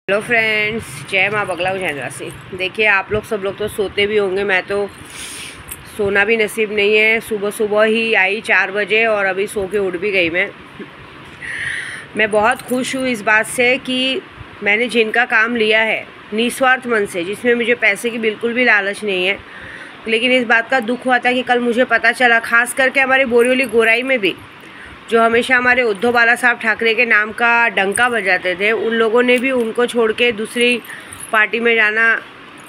Hello friends, जय माँ बगला उजैनवासी। देखिए, आप लोग सब लोग तो सोते भी होंगे, मैं तो सोना भी नसीब नहीं है। सुबह सुबह ही आई 4 बजे और अभी सो के उठ भी गई। मैं बहुत खुश हूँ इस बात से कि मैंने जिनका काम लिया है निस्वार्थ मन से, जिसमें मुझे पैसे की बिल्कुल भी लालच नहीं है, लेकिन इस बात का दुख हुआ था कि कल मुझे पता चला, खास करके हमारे बोरीवली गोराई में भी जो हमेशा हमारे उद्धव बाला साहब ठाकरे के नाम का डंका बजाते थे, उन लोगों ने भी उनको छोड़ के दूसरी पार्टी में जाना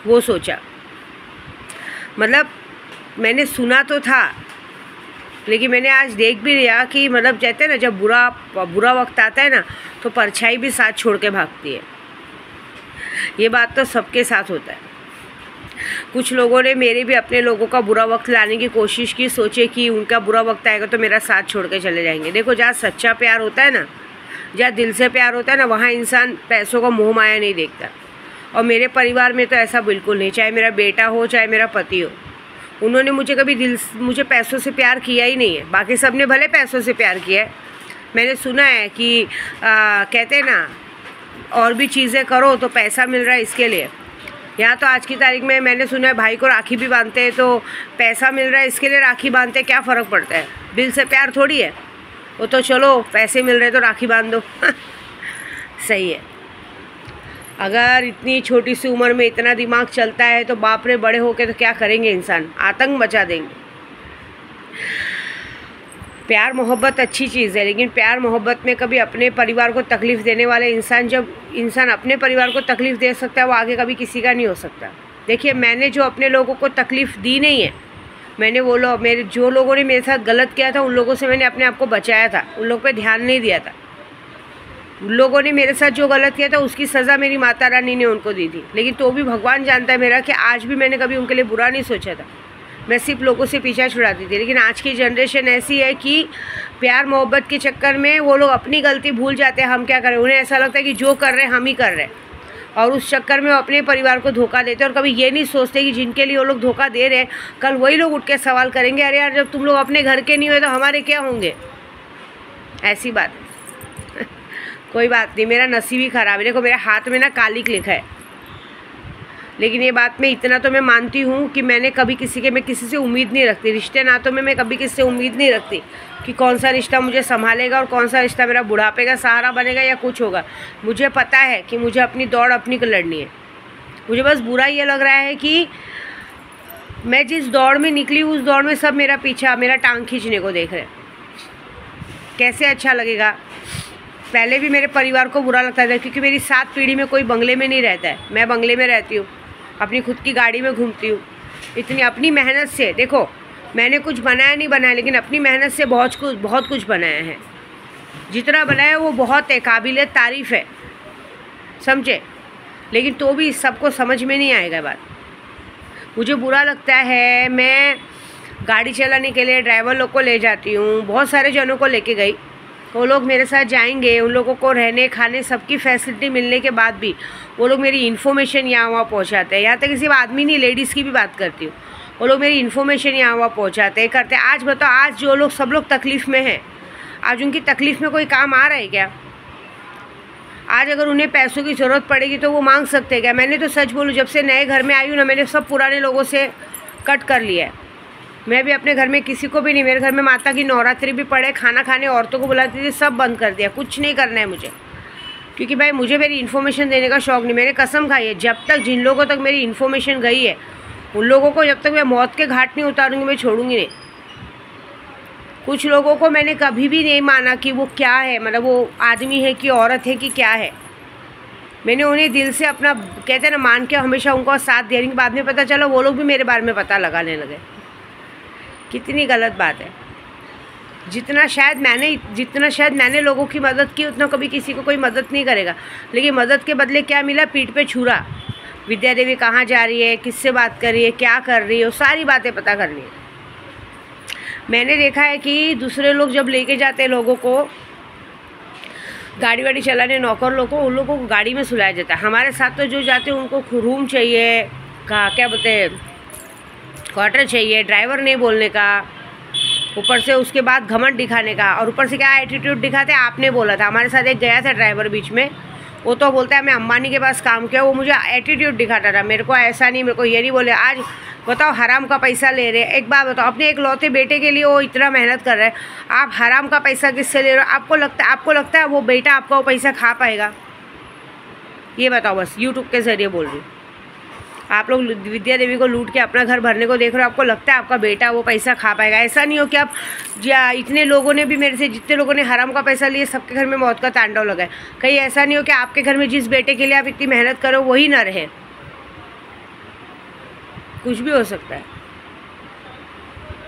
वो सोचा। मतलब मैंने सुना तो था, लेकिन मैंने आज देख भी लिया कि मतलब कहते हैं ना, जब बुरा वक्त आता है ना, तो परछाई भी साथ छोड़ के भागती है। ये बात तो सबके साथ होता है। कुछ लोगों ने मेरे भी अपने लोगों का बुरा वक्त लाने की कोशिश की, सोचे कि उनका बुरा वक्त आएगा तो मेरा साथ छोड़ के चले जाएंगे। देखो, जहाँ सच्चा प्यार होता है ना, जहाँ दिल से प्यार होता है ना, वहाँ इंसान पैसों का मोह माया नहीं देखता। और मेरे परिवार में तो ऐसा बिल्कुल नहीं, चाहे मेरा बेटा हो चाहे मेरा पति हो, उन्होंने मुझे पैसों से प्यार किया ही नहीं है। बाकी सब ने भले पैसों से प्यार किया है। मैंने सुना है कि कहते हैं ना, और भी चीज़ें करो तो पैसा मिल रहा है इसके लिए। यहाँ तो आज की तारीख में मैंने सुना है भाई को राखी भी बांधते हैं तो पैसा मिल रहा है इसके लिए राखी बांधते हैं। क्या फ़र्क पड़ता है, दिल से प्यार थोड़ी है वो। तो चलो, पैसे मिल रहे तो राखी बांध दो। सही है। अगर इतनी छोटी सी उम्र में इतना दिमाग चलता है तो बाप रे, बड़े होके तो क्या करेंगे इंसान, आतंक मचा देंगे। प्यार मोहब्बत अच्छी चीज़ है, लेकिन प्यार मोहब्बत में कभी अपने परिवार को तकलीफ़ देने वाले इंसान, जब इंसान अपने परिवार को तकलीफ़ दे सकता है, वो आगे कभी किसी का नहीं हो सकता। देखिए, मैंने जो अपने लोगों को तकलीफ़ दी नहीं है, मैंने जो लोगों ने मेरे साथ गलत किया था, उन लोगों से मैंने अपने आप को बचाया था, उन लोगों पे ध्यान नहीं दिया था। उन लोगों ने मेरे साथ जो गलत किया था उसकी सज़ा मेरी माता रानी ने उनको दी थी, लेकिन तो भी भगवान जानता है मेरा कि आज भी मैंने कभी उनके लिए बुरा नहीं सोचा था। मैं सिर्फ लोगों से पीछा छुड़ाती थी। लेकिन आज की जनरेशन ऐसी है कि प्यार मोहब्बत के चक्कर में वो लोग अपनी गलती भूल जाते हैं। हम क्या करें, उन्हें ऐसा लगता है कि जो कर रहे हैं हम ही कर रहे हैं, और उस चक्कर में वो अपने परिवार को धोखा देते हैं। और कभी ये नहीं सोचते कि जिनके लिए वो लोग धोखा दे रहे हैं, कल वही लोग उठ के सवाल करेंगे, अरे यार, जब तुम लोग अपने घर के नहीं हुए तो हमारे क्या होंगे। ऐसी बात है। कोई बात नहीं, मेरा नसीब ही ख़राब है। देखो, मेरे हाथ में ना कालिक लिखा है, लेकिन ये बात में इतना तो मैं मानती हूँ कि मैं किसी से उम्मीद नहीं रखती। रिश्ते नातों में मैं कभी किसी से उम्मीद नहीं रखती कि कौन सा रिश्ता मुझे संभालेगा और कौन सा रिश्ता मेरा बुढ़ापे का सहारा बनेगा या कुछ होगा। मुझे पता है कि मुझे अपनी दौड़ अपनी को लड़नी है। मुझे बस बुरा ये लग रहा है कि मैं जिस दौड़ में निकली, उस दौड़ में सब मेरा टांग खींचने को देख रहे हैं। कैसे अच्छा लगेगा। पहले भी मेरे परिवार को बुरा लगता था, क्योंकि मेरी 7 पीढ़ी में कोई बंगले में नहीं रहता है, मैं बंगले में रहती हूँ, अपनी खुद की गाड़ी में घूमती हूँ। इतनी अपनी मेहनत से, देखो, मैंने कुछ बनाया नहीं बनाया, लेकिन अपनी मेहनत से बहुत कुछ बनाया है। जितना बनाया वो बहुत है, काबिल तारीफ़ है, समझे। लेकिन तो भी सबको समझ में नहीं आएगा बात। मुझे बुरा लगता है। मैं गाड़ी चलाने के लिए ड्राइवर लोग को ले जाती हूँ, बहुत सारे जनों को लेके गई, वो लोग मेरे साथ जाएंगे, उन लोगों को रहने खाने सबकी फैसिलिटी मिलने के बाद भी वो लोग मेरी इन्फॉर्मेशन यहाँ वहाँ पहुँचाते हैं। यहाँ तक सिर्फ आदमी नहीं, लेडीज़ की भी बात करती हूँ, वो लोग मेरी इन्फॉर्मेशन यहाँ वहाँ पहुँचाते हैं, करते हैं। आज बताओ, आज जो लोग सब लोग तकलीफ़ में हैं, आज उनकी तकलीफ़ में कोई काम आ रहा है क्या? आज अगर उन्हें पैसों की ज़रूरत पड़ेगी तो वो मांग सकते हैं क्या? मैंने तो सच बोलूँ, जब से नए घर में आई हूँ ना, मैंने सब पुराने लोगों से कट कर लिया है। मैं भी अपने घर में किसी को भी नहीं, मेरे घर में माता की नवरात्रि भी पड़े, खाना खाने औरतों को बुलाती थी, सब बंद कर दिया। कुछ नहीं करना है मुझे, क्योंकि भाई मुझे मेरी इन्फॉर्मेशन देने का शौक़ नहीं। मैंने कसम खाई है, जब तक जिन लोगों तक मेरी इन्फॉर्मेशन गई है, उन लोगों को जब तक मैं मौत के घाट नहीं उतारूँगी, मैं छोड़ूंगी नहीं। कुछ लोगों को मैंने कभी भी नहीं माना कि वो क्या है, मतलब वो आदमी है कि औरत है कि क्या है। मैंने उन्हें दिल से अपना, कहते हैं ना, मान के हमेशा उनको साथ देने के बाद में पता चला वो लोग भी मेरे बारे में पता लगाने लगे। कितनी गलत बात है। जितना शायद मैंने लोगों की मदद की, उतना कभी किसी को कोई मदद नहीं करेगा। लेकिन मदद के बदले क्या मिला? पीठ पे छुरा। विद्या देवी कहाँ जा रही है, किससे बात कर रही है, क्या कर रही है, वो सारी बातें पता करनी है। मैंने देखा है कि दूसरे लोग जब लेके जाते हैं लोगों को गाड़ी वाड़ी चलाने, नौकर लोगों को, उन लोगों को गाड़ी में सुलाया जाता है। हमारे साथ तो जो जाते हैं उनको रूम चाहिए, क्या बोलते हैं, क्वार्टर चाहिए, ड्राइवर नहीं बोलने का, ऊपर से उसके बाद घमंड दिखाने का, और ऊपर से क्या एटीट्यूड दिखाते हैं। आपने बोला था, हमारे साथ एक गया था ड्राइवर बीच में, वो तो बोलता है मैं अंबानी के पास काम किया, वो मुझे एटीट्यूड दिखाता था, मेरे को ऐसा नहीं, मेरे को ये नहीं बोले। आज बताओ हराम का पैसा ले रहे हैं। एक बात बताओ, अपने एक लौते बेटे के लिए वो इतना मेहनत कर रहे हैं, आप हराम का पैसा किससे ले रहे हो? आपको लगता है वो बेटा आपका वो पैसा खा पाएगा? ये बताओ, बस यूट्यूब के ज़रिए बोल रही हूँ। आप लोग विद्या देवी को लूट के अपना घर भरने को देख रहे हो, आपको लगता है आपका बेटा वो पैसा खा पाएगा? ऐसा नहीं हो कि आप इतने लोगों ने भी, मेरे से जितने लोगों ने हराम का पैसा लिए, सबके घर में मौत का तांडव लगा है। कहीं ऐसा नहीं हो कि आपके घर में जिस बेटे के लिए आप इतनी मेहनत करो वही ना रहे? कुछ भी हो सकता है,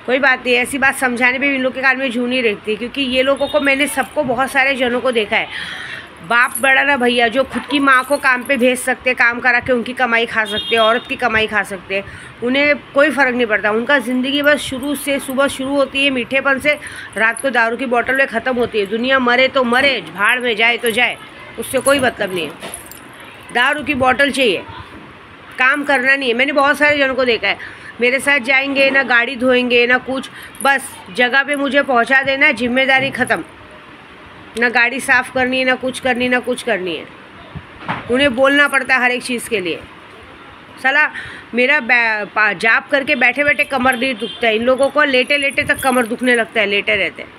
कोई बात नहीं। ऐसी बात समझाने में भी इन लोग के कान में जू नहीं रहती, क्योंकि ये लोगों को मैंने सबको, बहुत सारे जनों को देखा है। बाप बड़ा ना भैया, जो खुद की माँ को काम पे भेज सकते, काम करा के उनकी कमाई खा सकते, औरत की कमाई खा सकते, उन्हें कोई फ़र्क नहीं पड़ता। उनका ज़िंदगी बस शुरू से, सुबह शुरू होती है मीठेपन से, रात को दारू की बोतल में ख़त्म होती है। दुनिया मरे तो मरे, भाड़ में जाए तो जाए, उससे कोई मतलब नहीं है। दारू की बोतल चाहिए, काम करना नहीं है। मैंने बहुत सारे जनों को देखा है, मेरे साथ जाएंगे ना गाड़ी धोएंगे ना कुछ, बस जगह पे मुझे पहुंचा देना, जिम्मेदारी ख़त्म। ना गाड़ी साफ़ करनी है, ना कुछ करनी, ना कुछ करनी है। उन्हें बोलना पड़ता है हर एक चीज़ के लिए। साला मेरा जॉब करके बैठे बैठे कमर नहीं दुखता है, इन लोगों को लेटे लेटे तक कमर दुखने लगता है, लेटे रहते हैं।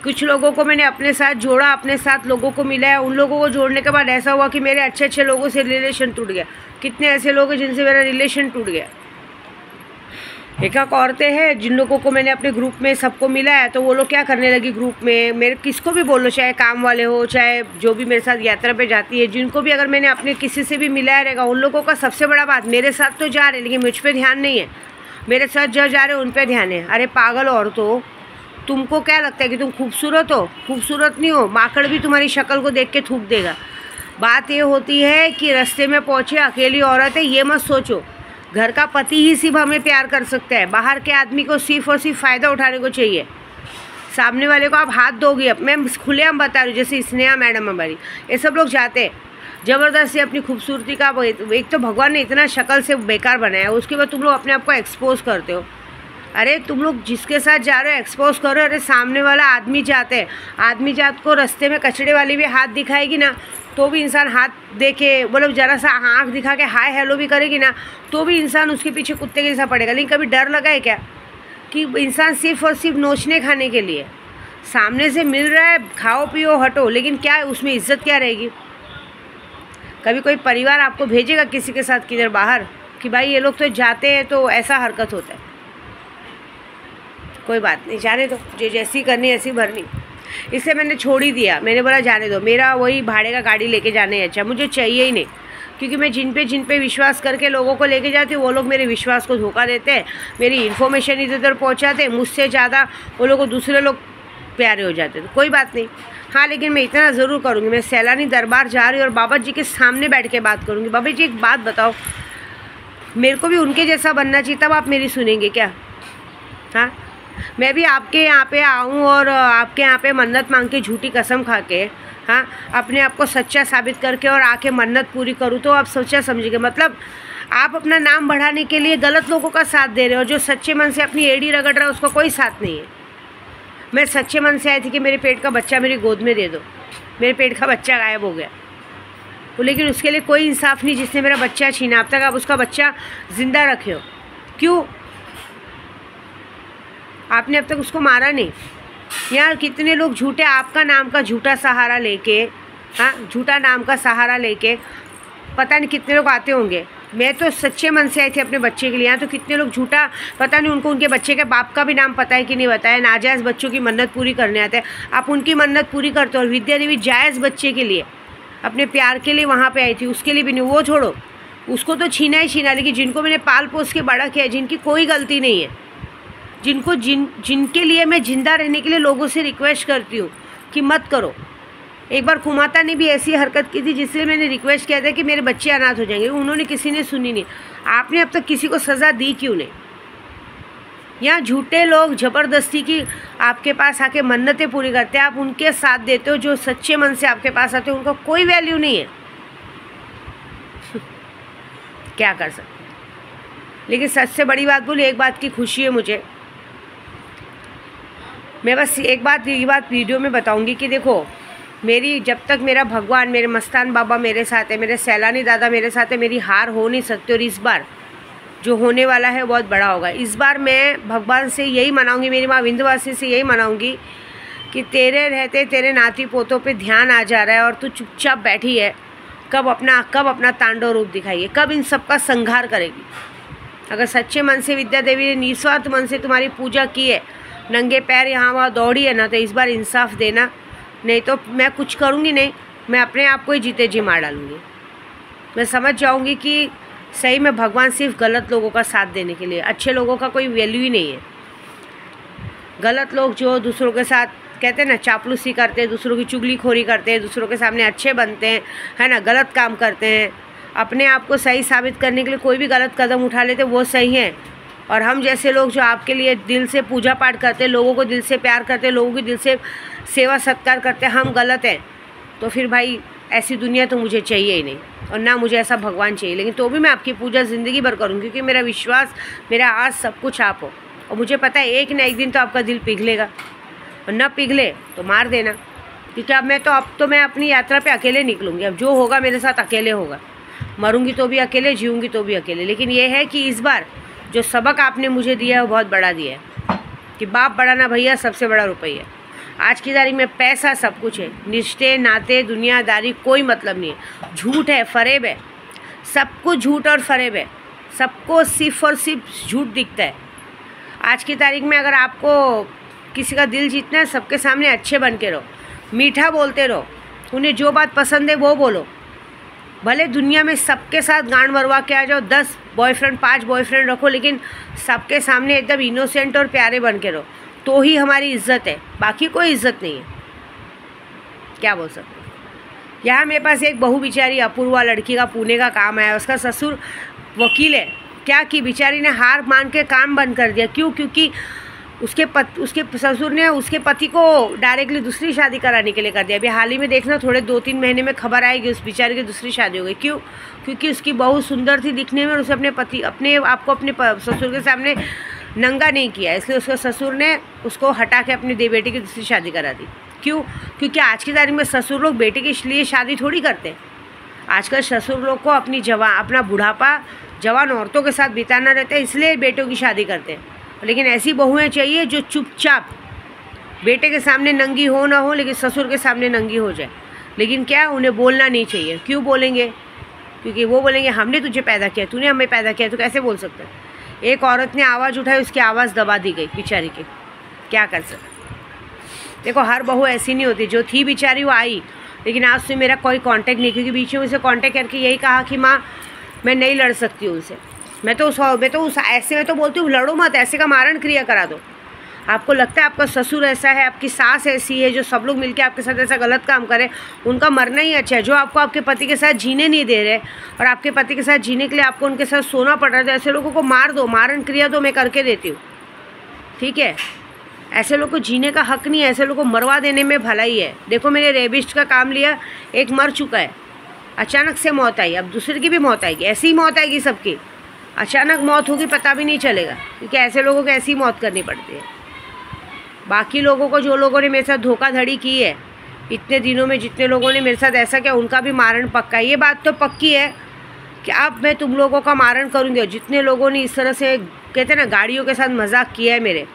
कुछ लोगों को मैंने अपने साथ जोड़ा, अपने साथ लोगों को मिला है। उन लोगों को जोड़ने के बाद ऐसा हुआ कि मेरे अच्छे अच्छे लोगों से रिलेशन टूट गया। कितने ऐसे लोग हैं जिनसे मेरा रिलेशन टूट गया। एक औरतें हैं जिन लोगों को मैंने अपने ग्रुप में सबको मिला है, तो वो लोग क्या करने लगी ग्रुप में, मेरे किसको भी बोलो, चाहे काम वाले हो, चाहे जो भी मेरे साथ यात्रा पे जाती है, जिनको भी अगर मैंने अपने किसी से भी मिलाया रहेगा, उन लोगों का सबसे बड़ा बात, मेरे साथ तो जा रहे लेकिन मुझ पर ध्यान नहीं है, मेरे साथ जो जा रहे उन पर ध्यान है। अरे पागल औरतों, तुमको क्या लगता है कि तुम खूबसूरत हो? खूबसूरत नहीं हो, माकड़ भी तुम्हारी शक्ल को देख के थूक देगा। बात ये होती है कि रास्ते में पहुँचे अकेली औरत है, ये मत सोचो घर का पति ही सिर्फ हमें प्यार कर सकता है। बाहर के आदमी को सिर्फ और सिर्फ फ़ायदा उठाने को चाहिए। सामने वाले को आप हाथ दोगे, अब मैं खुलेआम बता रही हूँ, जैसे स्नेहा मैडम हमारी, ये सब लोग जाते हैं ज़बरदस्ती अपनी खूबसूरती का। एक तो भगवान ने इतना शक्ल से बेकार बनाया, उसके बाद तुम लोग अपने आप को एक्सपोज करते हो। अरे तुम लोग जिसके साथ जा रहे हो एक्सपोज करो। अरे सामने वाला आदमी जाते हैं, आदमी जात को रास्ते में कचड़े वाली भी हाथ दिखाएगी ना, तो भी इंसान हाथ दे के, मतलब ज़रा सा आँख दिखा के हाय हेलो भी करेगी ना, तो भी इंसान उसके पीछे कुत्ते के जैसा पड़ेगा। लेकिन कभी डर लगा है क्या कि इंसान सिर्फ और सिर्फ नोचने खाने के लिए सामने से मिल रहा है, खाओ पियो हटो, लेकिन क्या है उसमें इज्जत क्या रहेगी? कभी कोई परिवार आपको भेजेगा किसी के साथ किधर बाहर कि भाई ये लोग तो जाते हैं तो ऐसा हरकत होता है? कोई बात नहीं, जाने दो, जो जैसी करनी ऐसी भरनी। इससे मैंने छोड़ ही दिया, मैंने बोला जाने दो, मेरा वही भाड़े का गाड़ी लेके जाने है अच्छा, मुझे चाहिए ही नहीं। क्योंकि मैं जिन पे विश्वास करके लोगों को लेके जाती हूँ, वो लोग मेरे विश्वास को धोखा देते हैं, मेरी इन्फॉर्मेशन इधर उधर पहुँचाते हैं, मुझसे ज़्यादा वो लोग को दूसरे लोग प्यारे हो जाते हैं। तो कोई बात नहीं, हाँ लेकिन मैं इतना ज़रूर करूँगी, मैं सैलानी दरबार जा रही हूँ और बाबा जी के सामने बैठ के बात करूँगी। बाबा जी एक बात बताओ, मेरे को भी उनके जैसा बनना चाहिए, तब आप मेरी सुनेंगे क्या? हाँ, मैं भी आपके यहाँ पे आऊँ और आपके यहाँ पे मन्नत मांग के, झूठी कसम खा के, हाँ अपने आप को सच्चा साबित करके और आके मन्नत पूरी करूँ, तो आप सच्चा समझिएगा। मतलब आप अपना नाम बढ़ाने के लिए गलत लोगों का साथ दे रहे हो, जो सच्चे मन से अपनी एड़ी रगड़ रहा है उसका कोई साथ नहीं है। मैं सच्चे मन से आई थी कि मेरे पेट का बच्चा मेरी गोद में दे दो, मेरे पेट का बच्चा गायब हो गया, लेकिन उसके लिए कोई इंसाफ नहीं जिसने मेरा बच्चा छीना। अब तक आप उसका बच्चा ज़िंदा रखे हो, क्यों? आपने अब तक उसको मारा नहीं। यार कितने लोग झूठे, आपका नाम का झूठा सहारा लेके, हाँ झूठा नाम का सहारा लेके, पता नहीं कितने लोग आते होंगे। मैं तो सच्चे मन से आई थी अपने बच्चे के लिए, यहाँ तो कितने लोग झूठा, पता नहीं उनको उनके बच्चे के बाप का भी नाम पता है कि नहीं बताया, नाजायज़ बच्चों की मन्नत पूरी करने आते हैं। आप उनकी मन्नत पूरी करते हो। और विद्या देवी जायज़ बच्चे के लिए, अपने प्यार के लिए वहाँ पे आई थी, उसके लिए भी नहीं। वो छोड़ो, उसको तो छीना ही छीना, लेकिन जिनको मैंने पाल पोस के बड़ा किया, जिनकी कोई गलती नहीं है, जिनके लिए मैं जिंदा रहने के लिए लोगों से रिक्वेस्ट करती हूँ कि मत करो। एक बार कुमाता ने भी ऐसी हरकत की थी जिससे मैंने रिक्वेस्ट किया था कि मेरे बच्चे अनाथ हो जाएंगे, उन्होंने किसी ने सुनी नहीं। आपने अब तक किसी को सज़ा दी क्यों नहीं? यहाँ झूठे लोग ज़बरदस्ती की आपके पास आके मन्नतें पूरी करते हैं, आप उनके साथ देते हो। जो सच्चे मन से आपके पास आते हो उनका कोई वैल्यू नहीं है। क्या कर सकते। लेकिन सच से बड़ी बात बोली, एक बात की खुशी है मुझे, मैं बस एक बात ये बात वीडियो में बताऊंगी कि देखो मेरी जब तक मेरा भगवान, मेरे मस्तान बाबा मेरे साथ है, मेरे सैलानी दादा मेरे साथ है, मेरी हार हो नहीं सकती। और इस बार जो होने वाला है बहुत बड़ा होगा। इस बार मैं भगवान से यही मनाऊंगी, मेरी माँ विंध्यवासिनी से यही मनाऊंगी कि तेरे रहते तेरे नाती पोतों पे ध्यान आ जा रहा है और तू चुपचाप बैठी है। कब अपना तांडव रूप दिखाइए, कब इन सब का संहार करेगी। अगर सच्चे मन से विद्या देवी ने निस्वार्थ मन से तुम्हारी पूजा की है, नंगे पैर यहाँ वहाँ दौड़ी है ना, तो इस बार इंसाफ देना, नहीं तो मैं कुछ करूँगी नहीं, मैं अपने आप को ही जीते जी मार डालूँगी। मैं समझ जाऊँगी कि सही में भगवान सिर्फ गलत लोगों का साथ देने के लिए, अच्छे लोगों का कोई वैल्यू ही नहीं है। गलत लोग जो दूसरों के साथ कहते हैं ना चापलूसी करते हैं, दूसरों की चुगलीखोरी करते हैं, दूसरों के सामने अच्छे बनते हैं, है ना, गलत काम करते हैं, अपने आप को सही साबित करने के लिए कोई भी गलत कदम उठा लेते, वो सही है। और हम जैसे लोग जो आपके लिए दिल से पूजा पाठ करते हैं, लोगों को दिल से प्यार करते हैं, लोगों की दिल से सेवा सत्कार करते हैं, हम गलत हैं। तो फिर भाई ऐसी दुनिया तो मुझे चाहिए ही नहीं, और ना मुझे ऐसा भगवान चाहिए। लेकिन तो भी मैं आपकी पूजा ज़िंदगी भर करूँगी, क्योंकि मेरा विश्वास, मेरा आज सब कुछ आप हो। और मुझे पता है एक ना एक दिन तो आपका दिल पिघलेगा, और ना पिघले तो मार देना। क्योंकि अब तो मैं अपनी यात्रा पे अकेले निकलूँगी। अब जो होगा मेरे साथ अकेले होगा, मरूंगी तो भी अकेले, जीऊँगी तो भी अकेले। लेकिन ये है कि इस बार जो सबक आपने मुझे दिया है वो बहुत बड़ा दिया है, कि बाप बड़ा ना भैया, सबसे बड़ा रुपया। आज की तारीख में पैसा सब कुछ है, रिश्ते नाते दुनियादारी कोई मतलब नहीं है। झूठ है, फरेब है, सब कुछ झूठ और फरेब है। सबको सिर्फ और सिर्फ झूठ दिखता है। आज की तारीख में अगर आपको किसी का दिल जीतना है, सबके सामने अच्छे बन के रहो, मीठा बोलते रहो, उन्हें जो बात पसंद है वो बोलो। भले दुनिया में सबके साथ गांड मरवा के आ जाओ, 10 बॉयफ्रेंड 5 बॉयफ्रेंड रखो, लेकिन सबके सामने एकदम इनोसेंट और प्यारे बन के रहो, तो ही हमारी इज्जत है। बाकी कोई इज्जत नहीं है। क्या बोल सकते हैं। यहाँ मेरे पास एक बहू बेचारी अपूर्वा लड़की का पुणे का काम आया, उसका ससुर वकील है। क्या कि बेचारी ने हार मान के काम बंद कर दिया। क्यों? क्योंकि उसके ससुर ने उसके पति को डायरेक्टली दूसरी शादी कराने के लिए कर दिया। अभी हाल ही में देखना, थोड़े 2-3 महीने में खबर आएगी उस बेचारे की दूसरी शादी हो गई। क्यों? क्योंकि उसकी बहू सुंदर थी दिखने में, और उसे अपने आप को अपने ससुर के सामने नंगा नहीं किया, इसलिए उसके ससुर ने उसको हटा के अपनी बेटी की दूसरी शादी करा दी। क्यों? क्योंकि आज की तारीख में ससुर लोग बेटे के लिए शादी थोड़ी करते हैं। आजकल ससुर लोग को अपना बुढ़ापा जवान औरतों के साथ बिताना रहता है, इसलिए बेटों की शादी करते हैं। लेकिन ऐसी बहुएं चाहिए जो चुपचाप बेटे के सामने नंगी हो ना हो, लेकिन ससुर के सामने नंगी हो जाए। लेकिन क्या, उन्हें बोलना नहीं चाहिए। क्यों बोलेंगे? क्योंकि वो बोलेंगे हमने तुझे पैदा किया, तूने हमें पैदा किया, तो कैसे बोल सकते हैं। एक औरत ने आवाज़ उठाई, उसकी आवाज़ दबा दी गई बेचारी की। क्या कर सकते। देखो, हर बहू ऐसी नहीं होती। जो थी बेचारी वो आई, लेकिन आज से मेरा कोई कांटेक्ट नहीं, क्योंकि बीच में उसे कांटेक्ट करके यही कहा कि माँ मैं नहीं लड़ सकती हूँ उनसे। मैं तो उस ऐसे में तो बोलती हूँ लड़ो मत, ऐसे का मारण क्रिया करा दो। आपको लगता है आपका ससुर ऐसा है, आपकी सास ऐसी है, जो सब लोग मिलकर आपके साथ ऐसा गलत काम करें, उनका मरना ही अच्छा है। जो आपको आपके पति के साथ जीने नहीं दे रहे, और आपके पति के साथ जीने के लिए आपको उनके साथ सोना पड़ रहा है, तो ऐसे लोगों को मार दो। मारण क्रिया तो मैं करके देती हूँ, ठीक है। ऐसे लोग को जीने का हक नहीं है, ऐसे लोग को मरवा देने में भलाई है। देखो, मैंने रेबिस्ट का काम लिया, एक मर चुका है, अचानक से मौत आई, अब दूसरे की भी मौत आएगी, ऐसी ही मौत आएगी सबकी। अचानक मौत होगी, पता भी नहीं चलेगा, क्योंकि ऐसे लोगों को ऐसी मौत करनी पड़ती है। बाकी लोगों को, जो लोगों ने मेरे साथ धोखाधड़ी की है इतने दिनों में, जितने लोगों ने मेरे साथ ऐसा किया, उनका भी मारण पक्का है। ये बात तो पक्की है कि अब मैं तुम लोगों का मारण करूँगी। और जितने लोगों ने इस तरह से कहते हैं ना गाड़ियों के साथ मजाक किया है मेरे,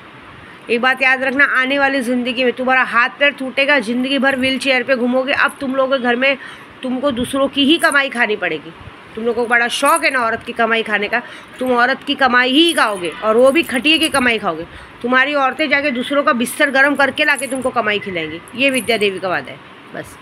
एक बात याद रखना, आने वाली ज़िंदगी में तुम्हारा हाथ पैर टूटेगा, ज़िंदगी भर व्हील चेयर पर घूमोगे। अब तुम लोगों के घर में तुमको दूसरों की ही कमाई खानी पड़ेगी। तुम लोगों को बड़ा शौक है ना औरत की कमाई खाने का, तुम औरत की कमाई ही खाओगे, और वो भी खटिए की कमाई खाओगे। तुम्हारी औरतें जाके दूसरों का बिस्तर गर्म करके लाके तुमको कमाई खिलाएंगी। ये विद्या देवी का वादा है बस।